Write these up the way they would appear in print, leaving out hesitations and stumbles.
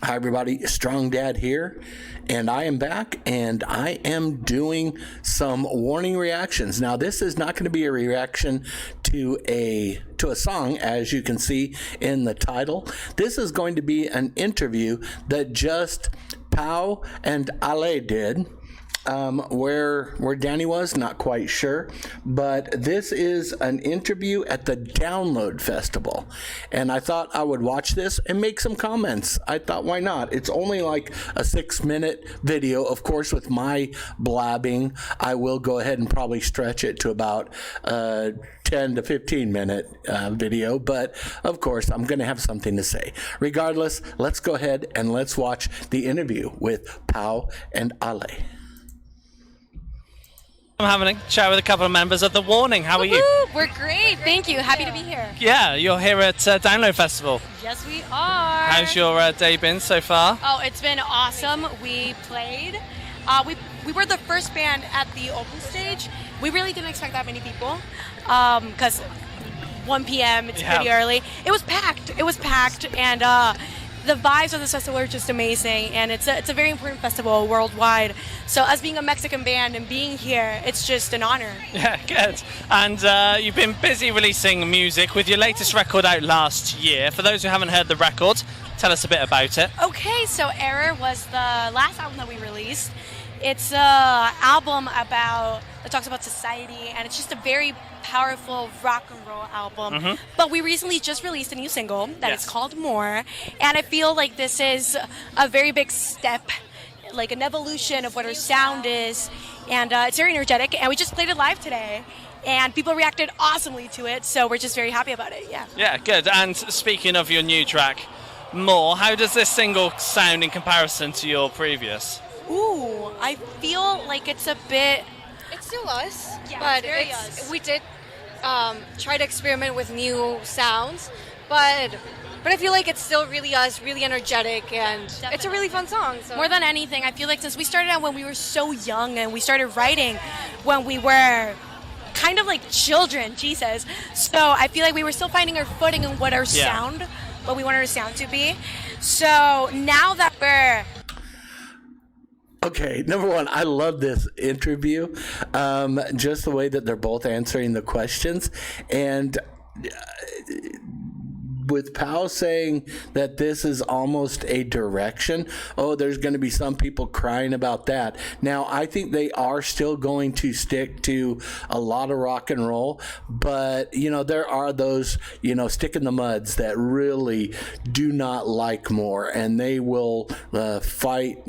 Hi, everybody. Strong Dad here, and I am back, and I am doing some warning reactions. Now, this is not going to be a reaction to a song, as you can see in the title. This is going to be an interview that just Pau and Ale did. Where Danny was, not quite sure, but this is an interview at the Download Festival, and I thought I would watch this and make some comments. I thought, why not? It's only like a 6-minute video. Of course, with my blabbing, I will go ahead and probably stretch it to about 10 to 15 minute video, but of course I'm going to have something to say. Regardless, let's go ahead and let's watch the interview with Pau and Ale. I'm having a chat with a couple of members of The Warning. How are you? We're great, thank you. Happy to be here. Yeah, you're here at Download Festival. Yes, we are. How's your day been so far? Oh, it's been awesome. We played. We were the first band at the open stage. We really didn't expect that many people because 1 p.m. it's pretty early. It was packed, and the vibes of this festival are just amazing, and it's a very important festival worldwide. So us being a Mexican band and being here, it's just an honor. Yeah, good. And you've been busy releasing music with your latest record out last year. For those who haven't heard the record, tell us a bit about it. Okay, so Error was the last album that we released. It's an album that talks about society, and it's just a very powerful rock and roll album. Mm-hmm. But we recently just released a new single that is called More, and I feel like this is a very big step, like an evolution of what our sound is, and it's very energetic, and we just played it live today. And people reacted awesomely to it, so we're just very happy about it, yeah. Yeah, good. And speaking of your new track, More, how does this single sound in comparison to your previous? Ooh, I feel like it's a bit... It's still us, yeah, but very us. We did try to experiment with new sounds, but I feel like it's still really us, really energetic, and Definitely. It's a really fun song. So. More than anything, I feel like since we started out when we were so young and we started writing when we were kind of like children, Jesus. So I feel like we were still finding our footing in what our sound, what we wanted our sound to be. So now that we're... Okay, number one, I love this interview, just the way that they're both answering the questions. And with Pau saying that this is almost a direction, there's going to be some people crying about that. Now, I think they are still going to stick to a lot of rock and roll, but, there are those, stick in the muds that really do not like More, and they will fight,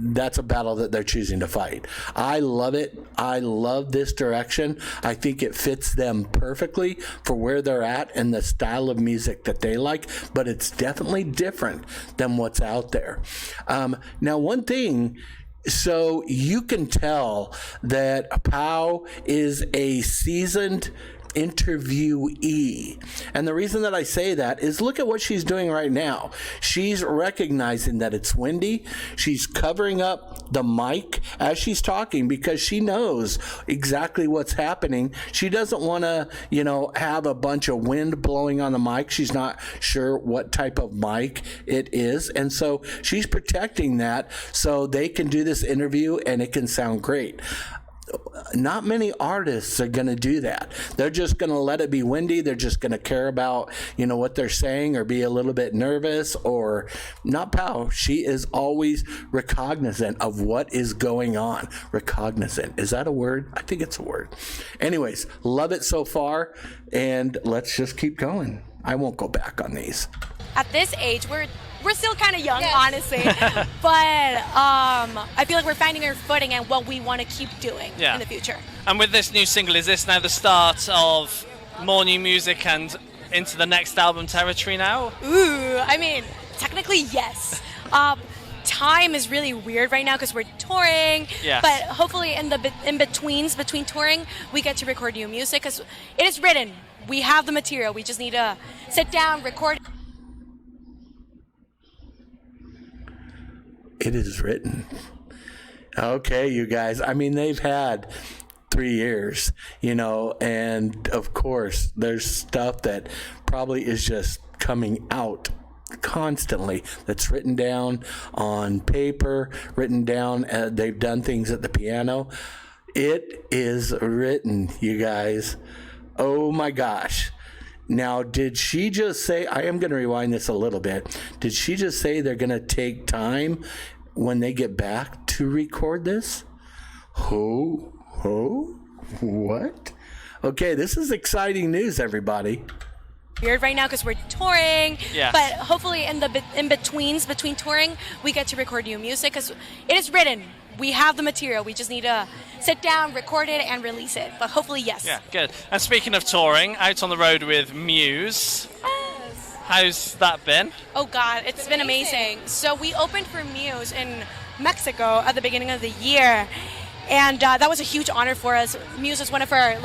that's a battle that they're choosing to fight. I love it. I love this direction. I think it fits them perfectly for where they're at and the style of music that they like, but it's definitely different than what's out there. Now, one thing, so you can tell that Pau is a seasoned interviewee. And the reason that I say that is look at what she's doing right now. She's recognizing that it's windy. She's covering up the mic as she's talking because she knows exactly what's happening. She doesn't want to, have a bunch of wind blowing on the mic. She's not sure what type of mic it is. And so she's protecting that so they can do this interview and it can sound great. Not many artists are going to do that. They're just going to let it be windy. They're just going to care about, what they're saying or be a little bit nervous or not. Pau, she is always recognizant of what is going on. Recognizant. Is that a word? I think it's a word. Anyways, love it so far. And let's just keep going. I won't go back on these. At this age, we're still kind of young, honestly, but I feel like we're finding our footing and what we want to keep doing in the future. And with this new single, is this now the start of more new music and into the next album territory now? Ooh, I mean, technically, yes. Time is really weird right now because we're touring, but hopefully between touring, we get to record new music because it is written. We have the material. We just need to sit down, record. It is written. Okay, you guys. I mean, they've had 3 years, and of course, there's stuff that probably is just coming out constantly that's written down on paper, written down. They've done things at the piano. It is written, you guys. Oh my gosh. Now, did she just say, I am going to rewind this a little bit. Did she just say they're going to take time when they get back to record this? What? Okay, this is exciting news, everybody. Weird right now because we're touring, Yes. but hopefully in the between touring, we get to record new music because it is written. We have the material. We just need to sit down, record it, and release it. But hopefully, yes. Yeah, good. And speaking of touring, out on the road with Muse. How's that been? Oh God, it's been amazing. So we opened for Muse in Mexico at the beginning of the year, and that was a huge honor for us. Muse is one of our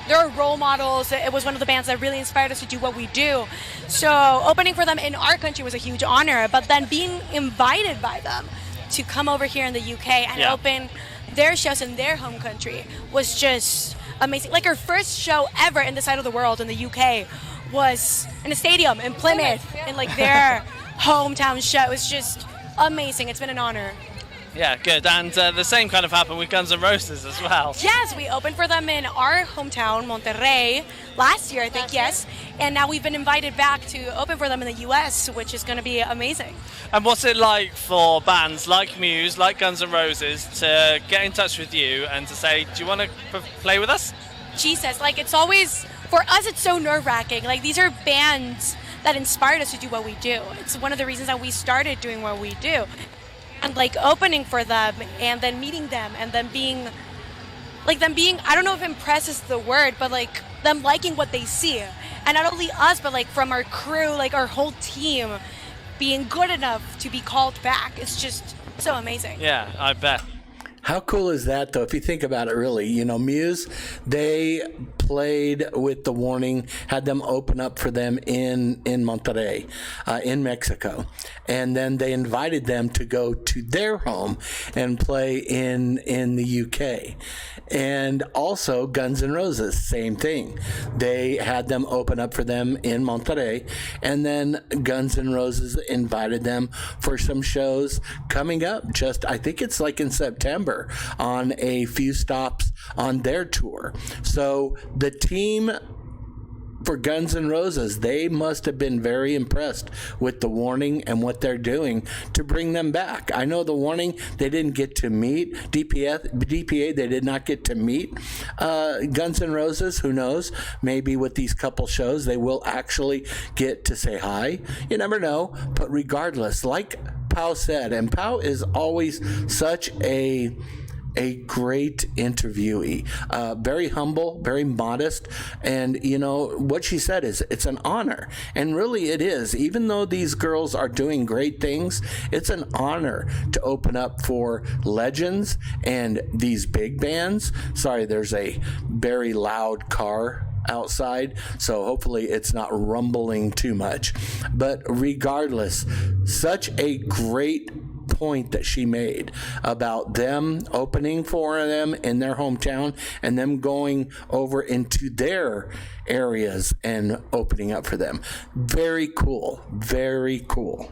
they're role models. It was one of the bands that really inspired us to do what we do. So opening for them in our country was a huge honor, but then being invited by them to come over here in the UK and open their shows in their home country was just amazing. Like our first show ever in this side of the world in the UK was in a stadium in Plymouth, in their hometown show. It was just amazing. It's been an honor. Yeah, good. And the same kind of happened with Guns N' Roses as well. Yes, we opened for them in our hometown, Monterrey, last year, I think, yes. And now we've been invited back to open for them in the US, which is going to be amazing. And what's it like for bands like Muse, like Guns N' Roses, to get in touch with you and to say, do you want to play with us? Jesus, it's always, for us, it's so nerve-wracking. These are bands that inspired us to do what we do. It's one of the reasons that we started doing what we do. And opening for them and then meeting them and then being, I don't know if impressed is the word, but them liking what they see. And not only us, but from our crew, our whole team being good enough to be called back. It's just so amazing. Yeah, I bet. How cool is that, though, if you think about it, really? Muse, they played with The Warning, had them open up for them in Monterrey, in Mexico. And then they invited them to go to their home and play in the UK. And also Guns N' Roses, same thing. They had them open up for them in Monterrey. And then Guns N' Roses invited them for some shows coming up I think it's in September, on a few stops on their tour. So the team for Guns N' Roses, they must have been very impressed with The Warning and what they're doing to bring them back. I know The Warning, they didn't get to meet. DPA, they did not get to meet. Guns N' Roses, who knows? Maybe with these couple shows, they will actually get to say hi. You never know. But regardless, like Pau said, and Pau is always such a great interviewee, very humble, very modest, and what she said is it's an honor, and really it is. Even though these girls are doing great things, it's an honor to open up for legends and these big bands. Sorry, there's a very loud car outside, so hopefully it's not rumbling too much. But regardless, such a great point that she made about them opening for them in their hometown and them going over into their areas and opening up for them. Very cool. Very cool.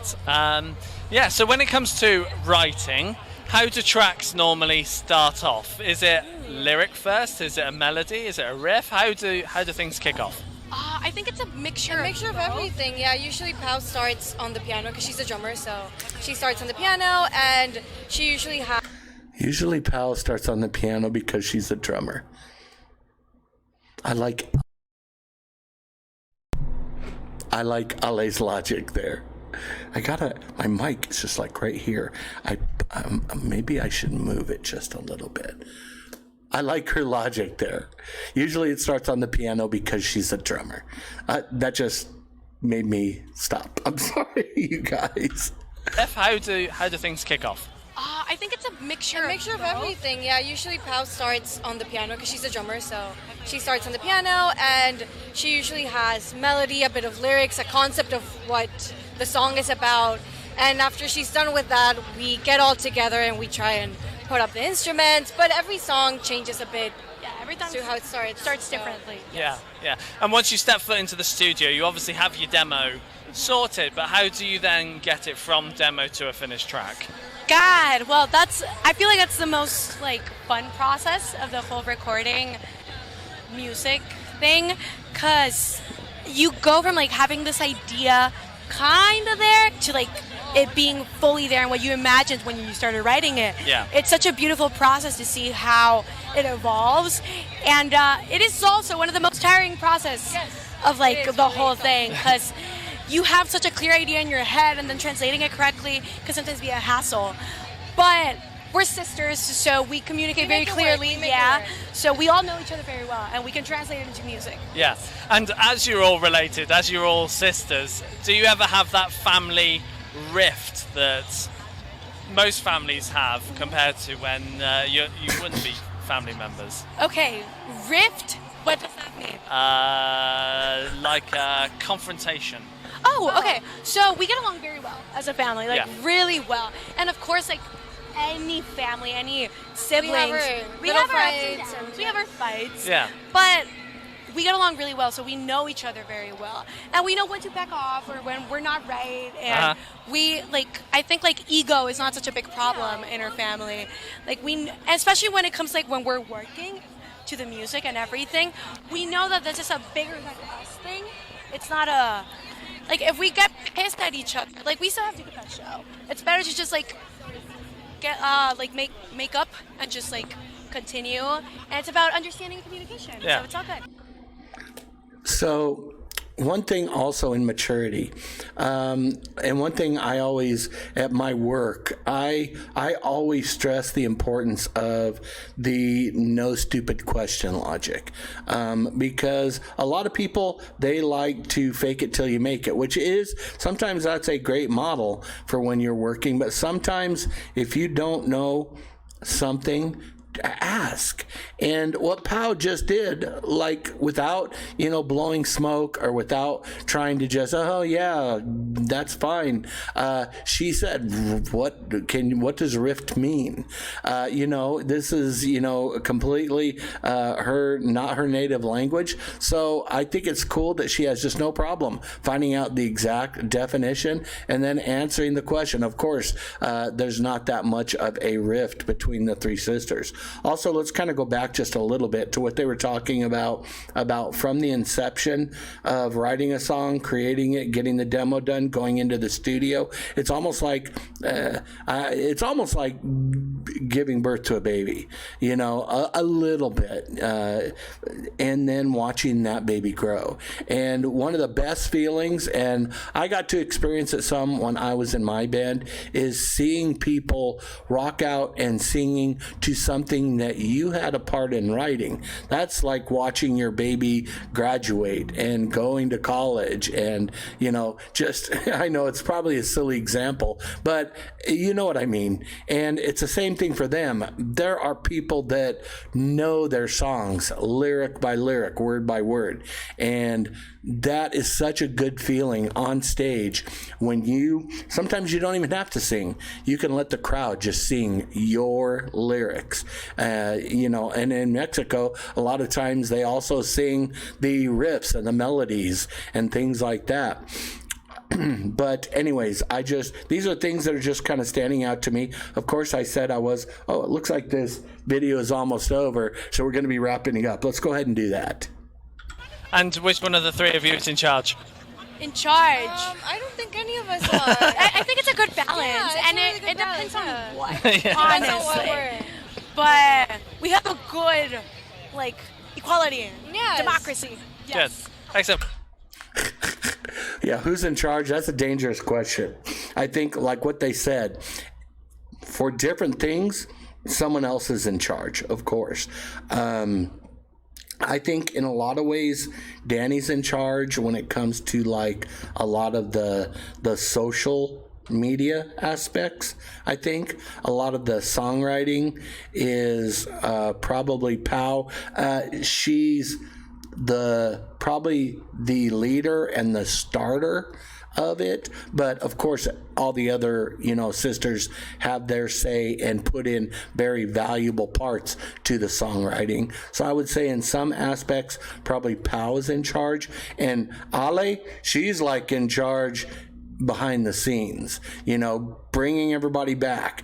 So when it comes to writing, how do tracks normally start off? Is it lyric first? Is it a melody? Is it a riff? How do things kick off? I think it's a mixture. A mixture of everything, yeah. Usually Pau starts on the piano because she's a drummer, so she starts on the piano, and she usually has... Usually Pau starts on the piano because she's a drummer. I like Ale's logic there. My mic is just right here. Maybe I should move it just a little bit. I like her logic there. Usually it starts on the piano because she's a drummer. That just made me stop. I'm sorry, you guys. How do things kick off? I think it's a mixture. A mixture of everything, yeah. Usually Pau starts on the piano because she's a drummer, so she starts on the piano, and she usually has melody, a bit of lyrics, a concept of what the song is about. And after she's done with that, we get all together and we try and put up the instruments, but every song changes a bit. Yeah, Every time to how it starts. starts so. differently. Yeah, yeah. And once you step foot into the studio, you obviously have your demo sorted, but how do you then get it from demo to a finished track? God, well, I feel like that's the most like fun process of the whole recording music thing, cause you go from like having this idea kind of there to like it being fully there and what you imagined when you started writing it. Yeah. It's such a beautiful process to see how it evolves, and it is also one of the most tiring process of like it is the really whole fun. thing, because you have such a clear idea in your head and then translating it correctly can sometimes be a hassle. But we're sisters, so we communicate We very make it work. clearly. We make it Yeah. work. So we all know each other very well, and we can translate it into music. Yeah. And as you're all related, as you're all sisters, do you ever have that family rift that most families have compared to when you wouldn't be family members? Okay, rift. What does that mean? Like a confrontation. Oh, okay. So we get along very well as a family, like Yeah. really well. And of course, like any family, any siblings, We have our little have our ups and fights downs. and- We have our fights. Yeah. But we get along really well, so we know each other very well, and we know when to back off or when we're not right. And we like, I think like ego is not such a big problem in our family. Like especially when it comes like when we're working to the music and everything, we know that this is a bigger than us thing. It's not a like if we get pissed at each other, like we still have to do that show. It's better to just like get like make up and just like continue. And it's about understanding and communication. Yeah. So it's all good. So, one thing also in maturity, and one thing I always at my work, I always stress the importance of the no stupid question logic, because a lot of people, they like to fake it till you make it, which is sometimes that's a great model for when you're working, but sometimes if you don't know something, ask. And what Pau just did, like without blowing smoke or without trying to just that's fine, she said, what does rift mean? This is completely not her native language, so I think it's cool that she has just no problem finding out the exact definition and then answering the question. Of course, there's not that much of a rift between the three sisters. Also, let's kind of go back just a little bit to what they were talking about from the inception of writing a song, creating it, getting the demo done, going into the studio. It's almost like giving birth to a baby, a little bit, and then watching that baby grow. And one of the best feelings, and I got to experience it some when I was in my band, is seeing people rock out and singing to something that you had a part in writing. That's like watching your baby graduate and going to college and, just, I know it's probably a silly example, but you know what I mean. And it's the same thing for them. There are people that know their songs lyric by lyric, word by word. And that is such a good feeling on stage when sometimes you don't even have to sing. You can let the crowd just sing your lyrics. And in Mexico, a lot of times they also sing the riffs and the melodies and things like that. But anyways, these are things that are just kind of standing out to me. Of course, I said it looks like this video is almost over, so we're going to be wrapping it up. Let's go ahead and do that. And which one of the three of you is in charge? In charge. I don't think any of us are. I think it's a good balance, Yeah, it's and a really good it depends balance, on yeah. what. Yeah. Honestly, Depends on what we're- but we have a good equality, Yes. democracy. Yes. Good. Excellent. Yeah, who's in charge? That's a dangerous question. I think, like what they said, for different things, someone else is in charge, of course. I think in a lot of ways, Danny's in charge when it comes to like a lot of the social media aspects. I think a lot of the songwriting is probably Pau. She's probably the leader and the starter of it, but of course all the other sisters have their say and put in very valuable parts to the songwriting. So I would say in some aspects probably Pau is in charge, and Ale, she's like in charge behind the scenes, bringing everybody back,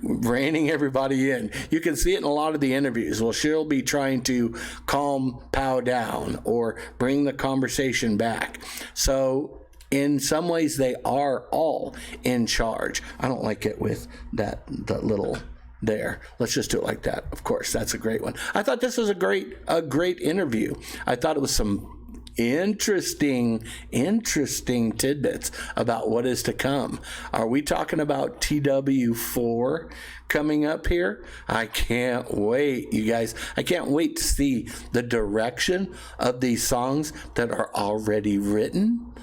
reining everybody in. You can see it in a lot of the interviews. Well, she'll be trying to calm Pau down or bring the conversation back. So in some ways, they are all in charge. I don't like it with that little there. Let's just do it like that. Of course, that's a great one. I thought this was a great interview. I thought it was some interesting tidbits about what is to come. Are we talking about TW4 coming up here? I can't wait, you guys. I can't wait to see the direction of these songs that are already written.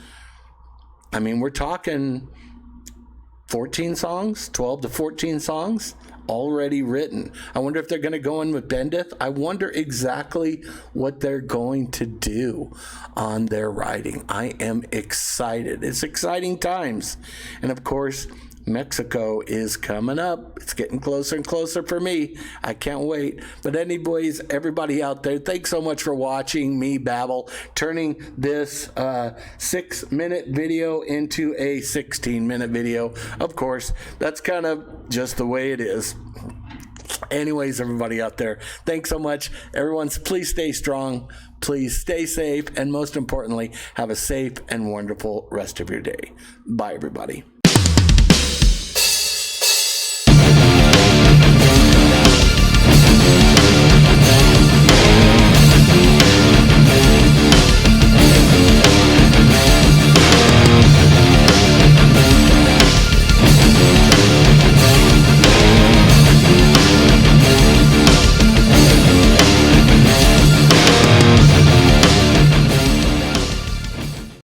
I mean, we're talking 14 songs, 12 to 14 songs already written. I wonder if they're going to go in with Bendith. I wonder exactly what they're going to do on their writing. I am excited. It's exciting times. And of course, Mexico is coming up. It's getting closer and closer for me. I can't wait. But anyways, everybody out there, thanks so much for watching me babble, turning this 6-minute video into a 16-minute video. Of course, that's kind of just the way it is. Anyways, everybody out there, thanks so much. Everyone, please stay strong. Please stay safe. And most importantly, have a safe and wonderful rest of your day. Bye, everybody.